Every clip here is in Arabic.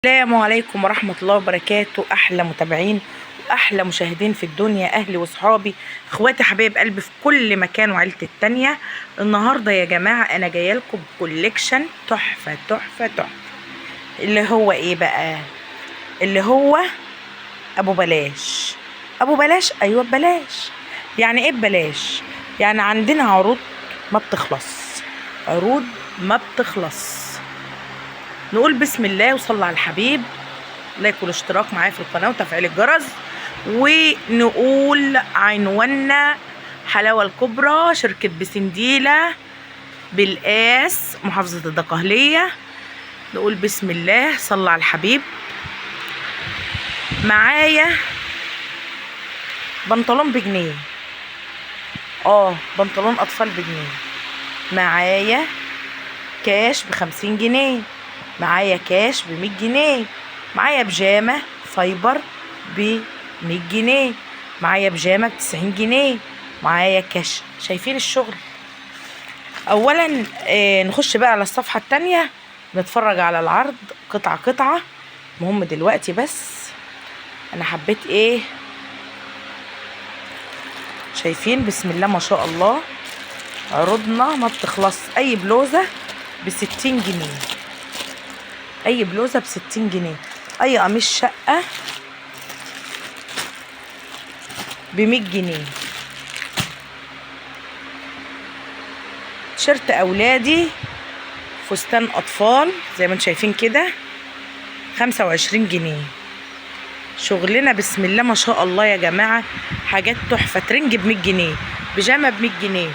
السلام عليكم ورحمة الله وبركاته. أحلى متابعين وأحلى مشاهدين في الدنيا، أهلي وصحابي إخواتي حبايب قلبي في كل مكان وعيلتي التانية. النهاردة يا جماعة أنا جاية لكم بكوليكشن تحفة تحفة تحفة. اللي هو إيه بقى؟ اللي هو أبو بلاش. أبو بلاش، أيوة ببلاش. يعني إيه ببلاش؟ يعني عندنا عروض ما بتخلص، عروض ما بتخلص. نقول بسم الله وصلى على الحبيب، لايك والاشتراك معايا في القناه وتفعيل الجرس، ونقول عنواننا حلاوه الكبرى، شركه بسنديله بالقاس، محافظه الدقهليه. نقول بسم الله صلى على الحبيب. معايا بنطلون بجنيه، بنطلون اطفال بجنيه. معايا كاش ب50 جنيه، معايا كاش ب100 جنيه، معايا بيجامه فايبر ب100 جنيه، معايا بيجامه ب90 جنيه، معايا كاش. شايفين الشغل؟ اولا نخش بقى على الصفحه التانية نتفرج على العرض قطعه قطعه. مهم دلوقتي بس انا حبيت شايفين بسم الله ما شاء الله عروضنا ما بتخلص. اي بلوزه ب60 جنيه، اي بلوزه ب60 جنيه، اي قميص شقه ب100 جنيه، تيشيرت اولادي، فستان اطفال زي ما انتم شايفين كده 25 جنيه. شغلنا بسم الله ما شاء الله يا جماعه، حاجات تحفه. ترنج ب100 جنيه، بيجامه ب100 جنيه،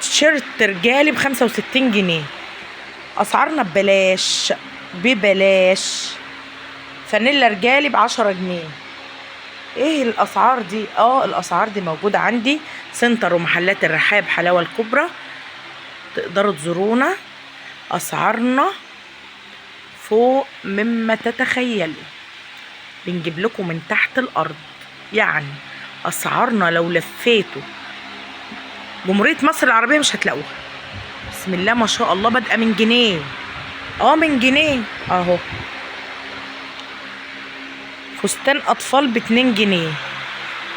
تيشيرت رجالي ب65 جنيه. اسعارنا ببلاش ببلاش. فانيلا رجالي ب10 جنيه. ايه الاسعار دي؟ الاسعار دي موجوده عندي سنتر ومحلات الرحاب حلاوه الكبرى، تقدروا تزورونا. اسعارنا فوق مما تتخيلوا، بنجيب لكم من تحت الارض. يعني اسعارنا لو لفيتوا جمهوريه مصر العربيه مش هتلاقوها. بسم الله ما شاء الله، بادئه من جنيه، من جنيه اهو. فستان اطفال ب2 جنيه،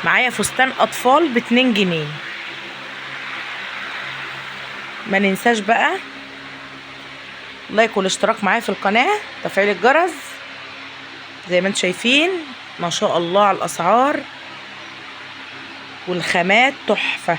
معايا فستان اطفال ب2 جنيه. ما ننساش بقى لايك والاشتراك معايا في القناه، تفعيل الجرس. زي ما انتم شايفين ما شاء الله على الاسعار والخامات تحفه.